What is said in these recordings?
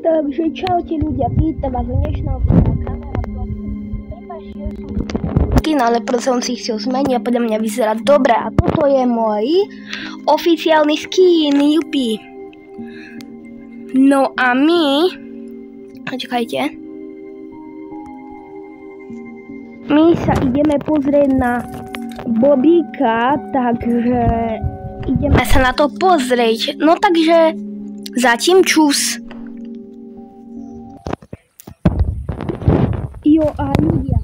Takže čaute ľudia, vítam vás u dnešného videa. Kamera skin, ale preto som si chcel zmeniť a podľa mňa vyzerá dobre. A toto je môj oficiálny skin, jupi. No a my... Čakajte. My sa ideme pozrieť na Bobíka, takže ideme sa na to pozrieť. No takže zatím čus. Jo a ľudia,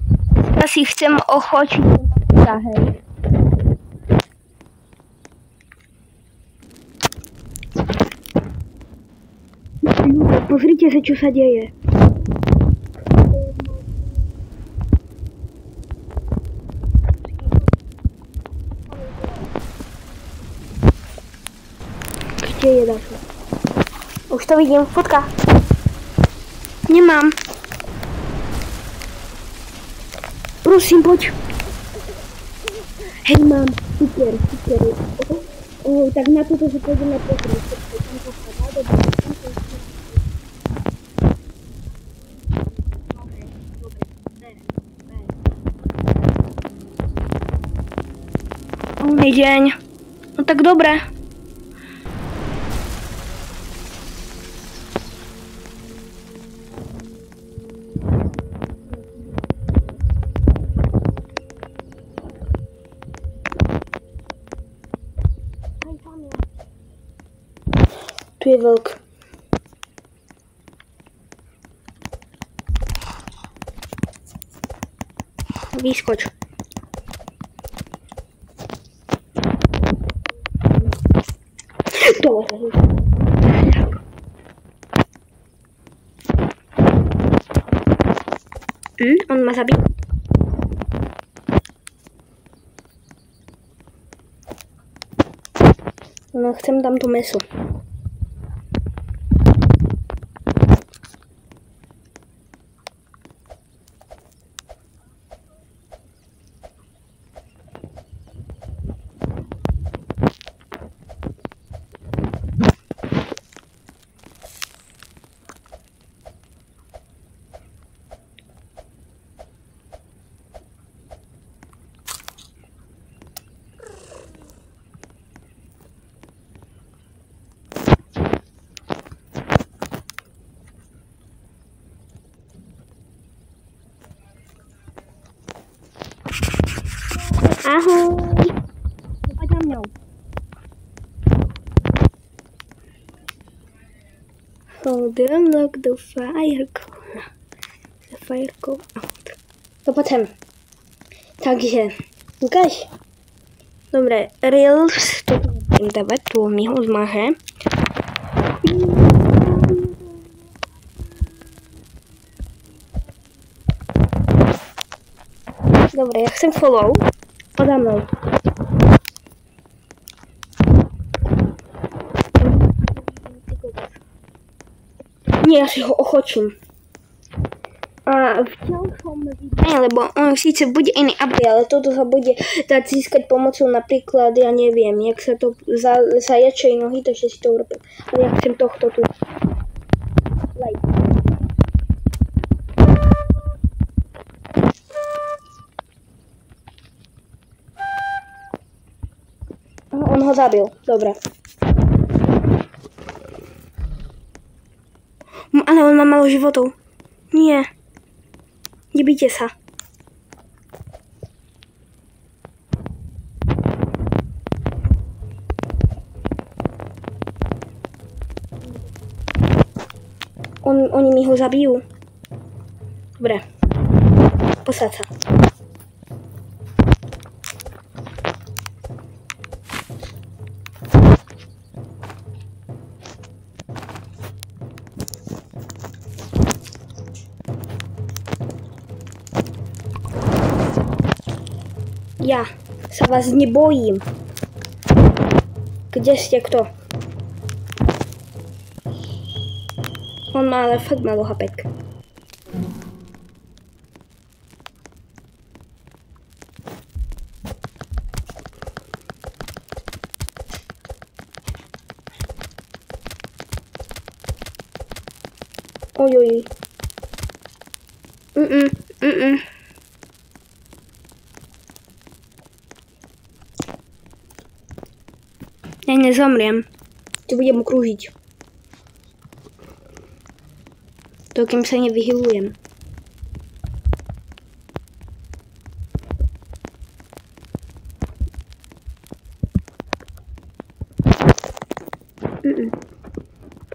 ja si chcem ochočiť na hej. Ľudia, pozrite sa, čo sa deje. Kde je Dašo? Už to vidím, fotka. Nemám. Prosím, poď. Hej, mám. Super. Tak na toto sa pôjdeme pozrieť. Dobrý deň. No tak dobre. Tu je vlk. Vyskoč. On ma zabił. No, chcem tam to meso. Ahoj! Poď na mňou. Hold the unlock the fire cone. The fire cone out. To poď sem. Takže, ukáž. Dobre, Reels, to budem dávať, tu mi ho zmaže. Dobre, ja chcem follow. Poda mnou. Nie, ja si ho ochočím. A v ďalšom videu, lebo on síce bude iný update, ale toto sa bude dať získať pomocou napríklad, ja neviem, jak sa to zajačej nohy, takže si to urobím. Ale ja chcem tohto tu. Like. On ho zabil, dobre. Ale on má malo životov. Nie. Nebíte sa. Oni mi ho zabijú. Dobre. Posaď sa. Ja sa vás nebojím. Kde ste kto? On má ale fakt málo hapek. Ojoj. Ja nezomriem. To budem ukrúžiť. To kým sa nevyhylujem.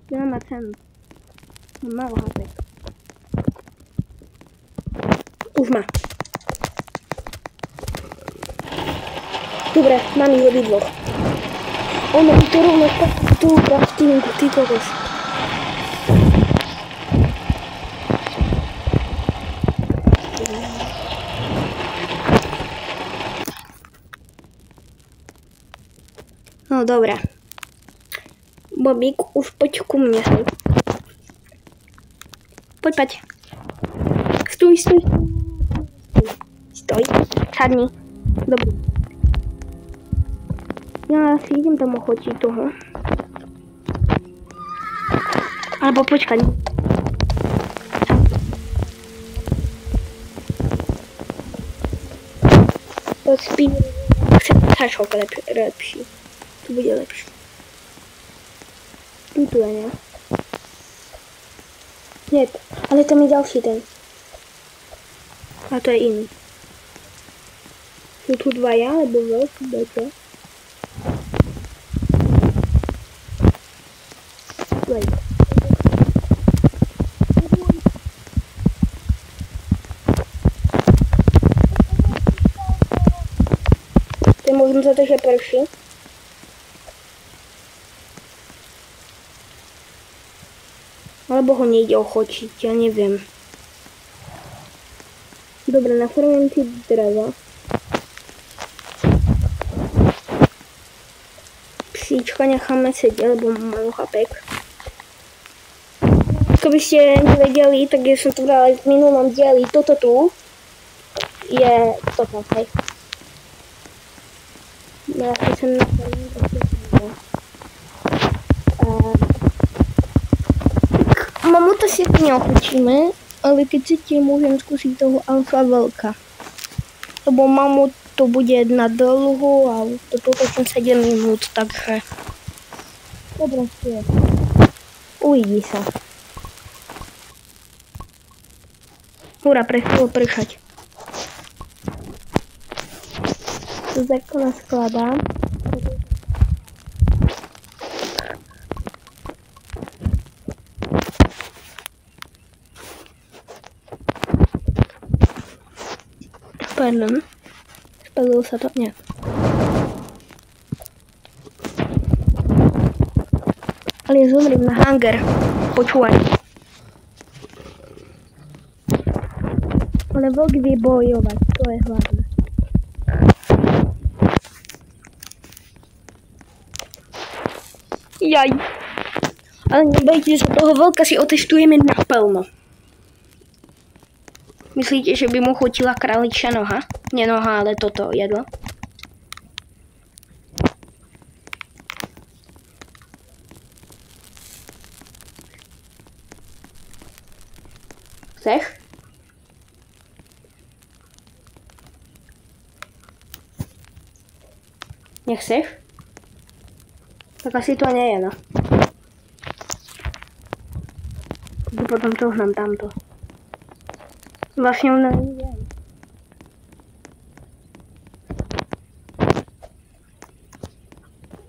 To nemá cenu. Mám málo hapek. Už má. Dobre, mám ich obidvoch. Ono by to rovno tú kraftingu, ty kokos. No dobré. Bobík, už poď ku mne. Poď. Stoj. Stoj. Sadni. Dobre. Ja si idem tam ochotiť toho. Alebo počkať. Spíš. Chcem tašok lepší. Tu bude lepší. Tu je, ne? Nie, ale tam je ďalší ten. A to je iný. Sú tu dvaja, alebo veľký dajte. To je možno za to, že prší. Alebo ho nejde ochočiť, ja neviem. Dobre, naformujem si dreva. Psíčka necháme sedieť, lebo mám malo hapek. Keby ste nevedeli, tak ja som to brala v minulom dieli. Toto tu je toto, hej. Ja som naformujem mamuta si neochočíme, ale keď chcete, môžem skúsiť toho alfa veľká. Lebo mamut to bude na dlhu a toto točím 7 minút, takže... Dobre, je. Uvidí sa. Hurá, prestalo pršať. To zrkadlo skladám. Pardon, spadlo sa to nejak. Ale ja zomriem na hangar. Počúvaj. Ale vlk vie bojovať, to je hlavné. Jaj. Ale nebojte sa, toho vlka si otestujeme naplno. Myslíte, že by mu chutila králičia noha? Nie noha, ale toto jedlo. Chceš? Nechceš? Tak asi to nie je, no. Potom to už nám tamto. Vlastně on není jen.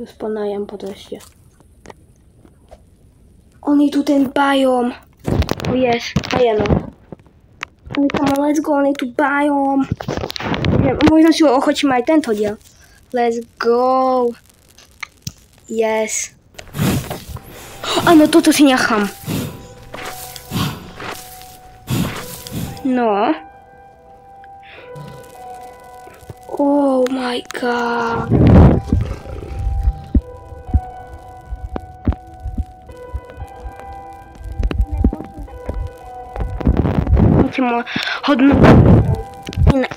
Vzponajem podleště. On je tu ten biom. Oh yes, a je no. Ale come on, let's go, on je tu biom. Možná si ho ochočíme aj tento diel. Let's go. Yes. Áno, toto si nechám. No. Oh my god. máte hodnú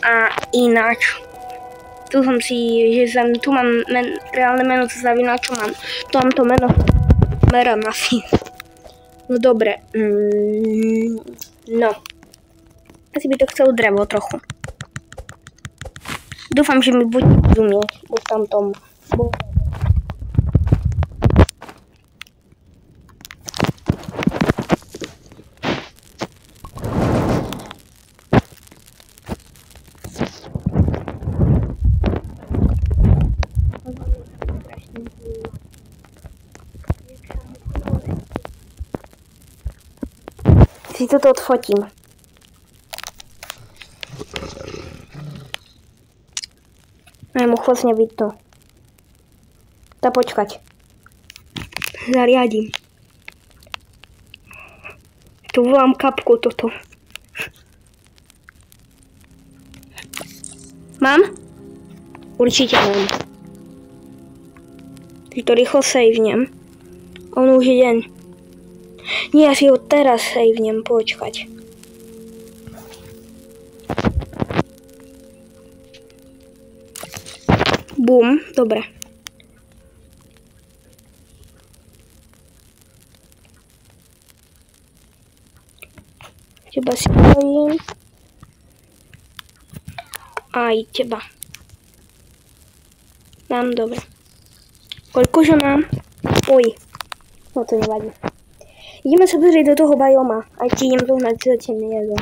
a ináč. Tu som si, že tu mám reálne meno zavinačo mám. Tu mám to meno meram asi. No dobre. No. Asi by to chcelo drevo trochu. Dúfam, že mi bude rozumieť. Bo tam tom. Si toto odfotím. Mu chvosť nevidno. Dá počkať. Zariadím. Tu volám kapku toto. Mám? Určite mám. Si to rýchlo savenem. On už je deň. Nie, ja si ho teraz savenem, počkať. Bum, dobre. Teba si bojím. Aj teba. Mám, dobre. Koľkože mám? Oj. No to nevadí. Ideme sa pozrieť do toho bajoma. Aj ti idem zohnať zatiaľ jedno.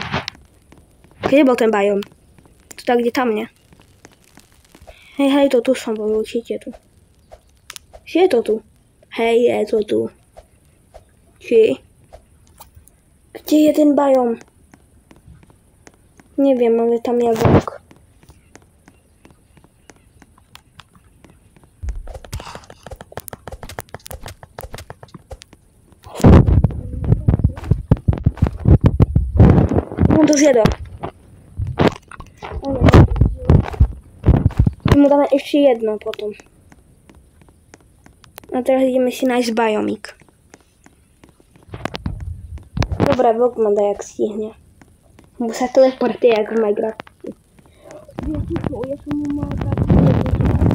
Kde bol ten bajom? To tak, kde tam, ne? Hej, to tu som bol, určite tu. Či je to tu? Hej, je to tu. Či? Kde je ten bajom? Neviem, ale tam je vlk. On to zjedol. Mu dáme ešte jedno potom. A teraz ideme si nájsť bajomík. Dobre, vlk ma daj, jak stihne. Bo sa teleportuje, jak v Minecrafte. Ja som mu mal dať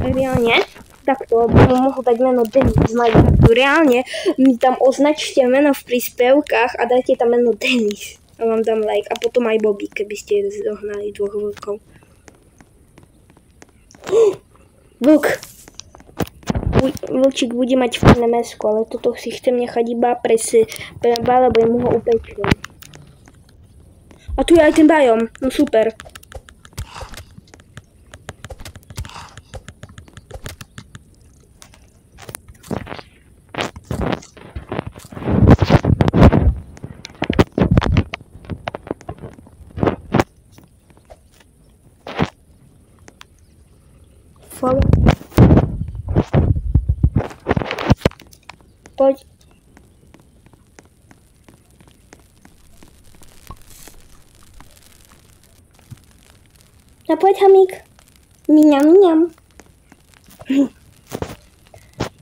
reálne, takto, by mu mohol dať meno Denis z Minecraftu. Reálne mi tam označte meno v príspevkách a dajte tam meno Denis. A vám dám like. A potom aj Bobby, keby ste zohnali dvoch vlkov. Vlk. Vlčík bude mať fajné mäsko, ale toto si chcem nechať iba pre seba, lebo mu ho upečiem. A tu je aj ten bajom. No super. Poď. No poď, hamík. Mňam.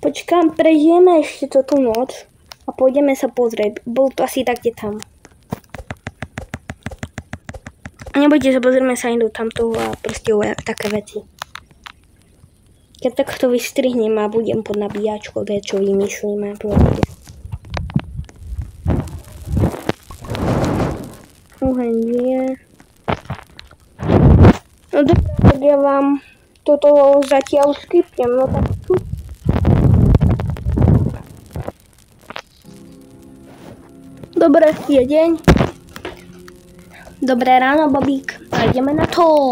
Počkám, prežijeme ešte tú noc a pôjdeme sa pozrieť. Bol to asi tak, kde tam. A nebojte sa, pozrieme sa aj do tamtoho a proste také veci. Keď takto vystrihnem a budem pod nabíjačkou, čo vymyslíme. Uheň nie. No dobre, tak ja vám toto zatiaľ skipnem. No tak tu. Dobre, je deň. Dobré ráno, Bobík. A ideme na to.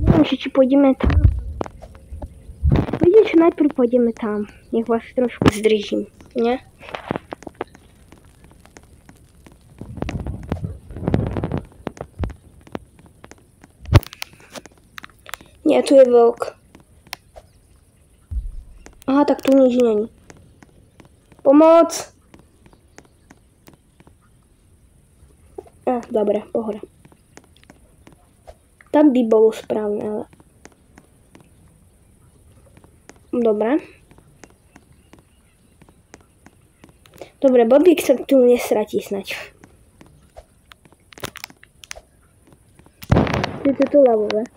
Neviem, či pôjdeme tam. Vidím, že najprv pôjdeme tam. Nech vás trošku zdržím, ne? Nie, tu je vlk. Aha, tak tu nič není. Pomoc! Dobre, pohoda. Tak by bolo správne, ale... Dobre. Dobre, Bobík sa tu nesratí snať. Je to tu ľavové.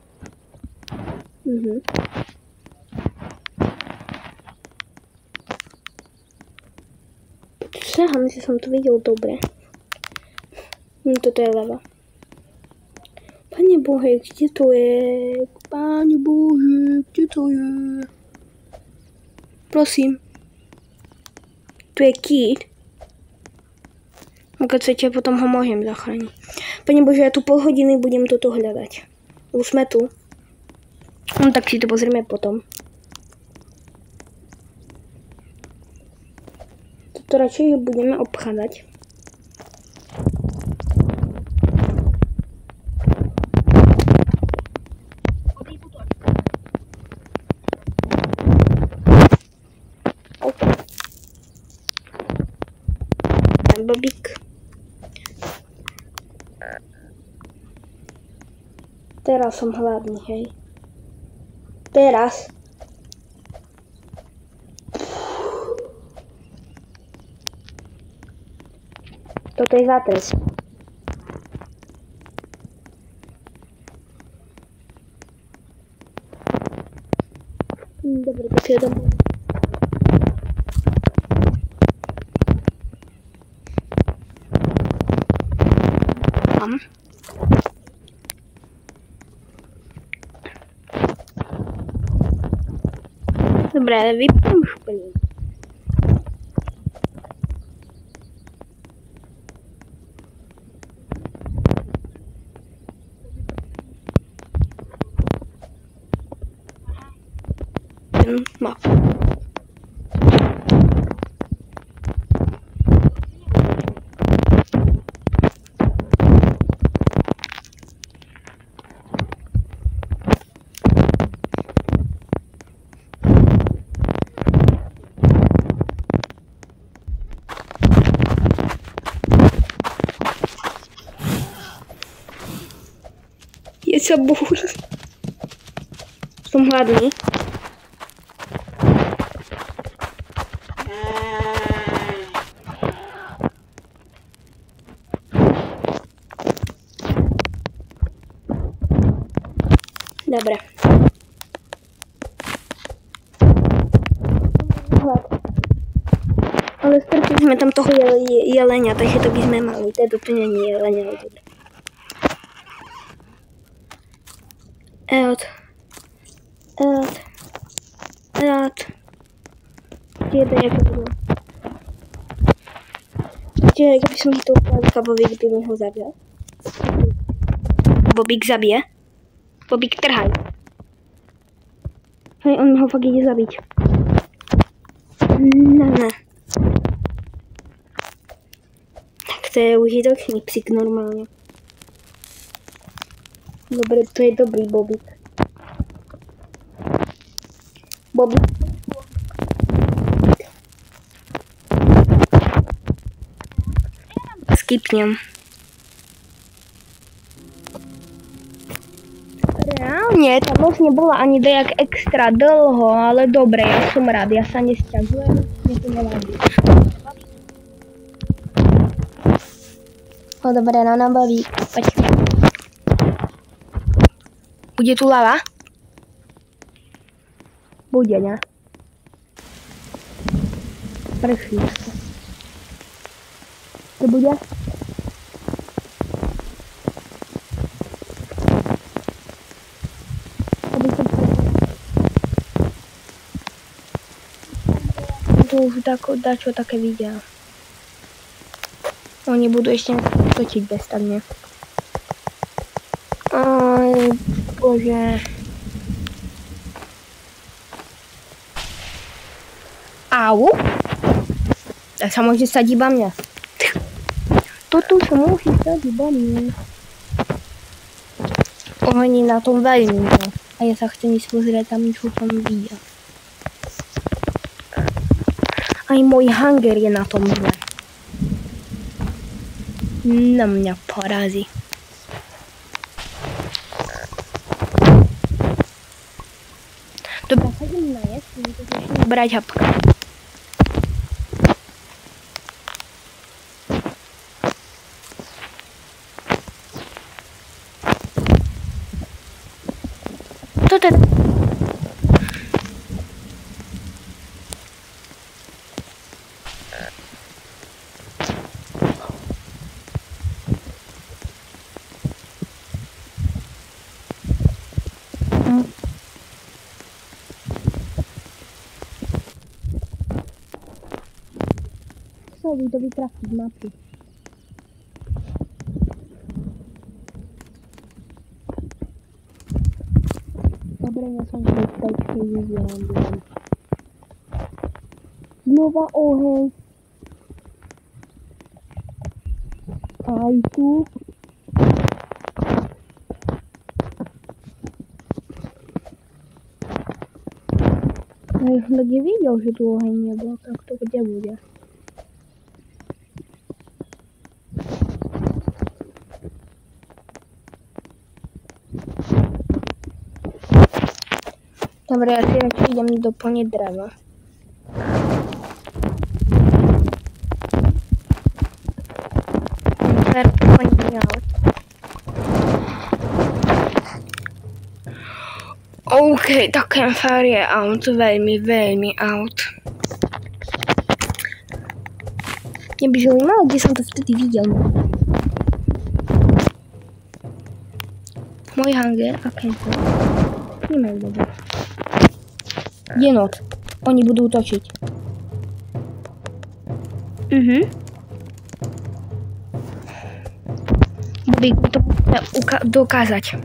Sahám, že som to videl dobre. Toto je ľava. Pane Bože, kde to je? Pane Bože, kde to je? Prosím. Tu je kýt. A keď chcete, potom ho môžem zachrániť. Pane Bože, ja tu pol hodiny budem toto hľadať. Už sme tu. No tak si to pozrieme potom. Toto radšej budeme obchádzať. Bobík. Teraz som hladný, hej. Teraz. Toto je zátres. Dobre, to je domov. Dobre, vypnem šplín. Mapu. Je sa búr. Som hladný. Dobre. Ale stretli sme tam toho jelenia, takže to by sme mali. To nie je jelenia, ale dobre. Čiže keby som to ukázal, Bobík by mi ho zabil. Bobík zabije. Bobík, trhaj. Hej, on mi ho fakt ide zabiť. Ne. Tak to je užitočný psík normálne. Dobre, to je dobrý Bobík. Bobík. Skipnem. Reálne, tá noc nebola ani dejak extra dlho, ale dobre, ja som rád, ja sa nesťažujem, mne to nevadí. No dobre, na Bobík, poď. Bude tu lava? Bude, ne? Prší sa. To bude? To už dačo také videa. Oni budú ešte točiť bezstavne. Aj, bože. Au. Tak sa môže stať iba mňa. Toto sa môže stať iba mňa. Oni na tom veľmi. A ja sa chcem ísť pozrieť tam, čo tam vidia. Aj môj hanger je na tom zle. Na mňa porazí. Dobre, chodím na jesť, môžete brať hapka. musel byť to vytrafiť mapy. Dobre, ja som v bezpečnej vyzvám. Znova oheň. Aj tu. Kdo nevidel, že tu oheň nebol, tak to kde bude? Dobre, ja si radšej idem doplniť drevo. OK, tak campfire je out, veľmi out. Mne by zaujímalo, kde som to vtedy videl. Môj hanger a campfire. Nemajú dobu. Jenot. Oni budú točiť. Bobík, to musíme dokázať.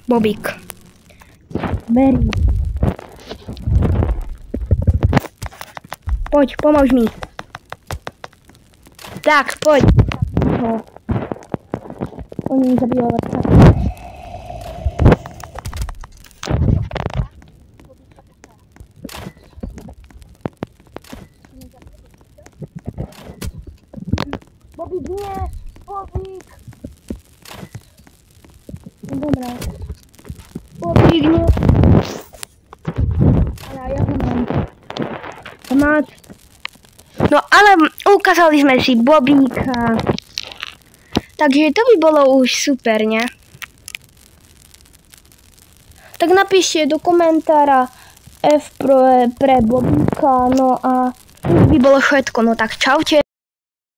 Bobík. Beri. Poď, pomôž mi. Tak, poď. No. Oni mi zabijú vrta. Bobík, nie! Bobík! Dobra. Bobík, nie! Ale ja ho mám. Pomác. No ale ukázali sme si Bobíka. Takže to by bolo už super, ne? Tak napíšte do komentára F pre Bobíka, no a to by bolo všetko, no tak čaute.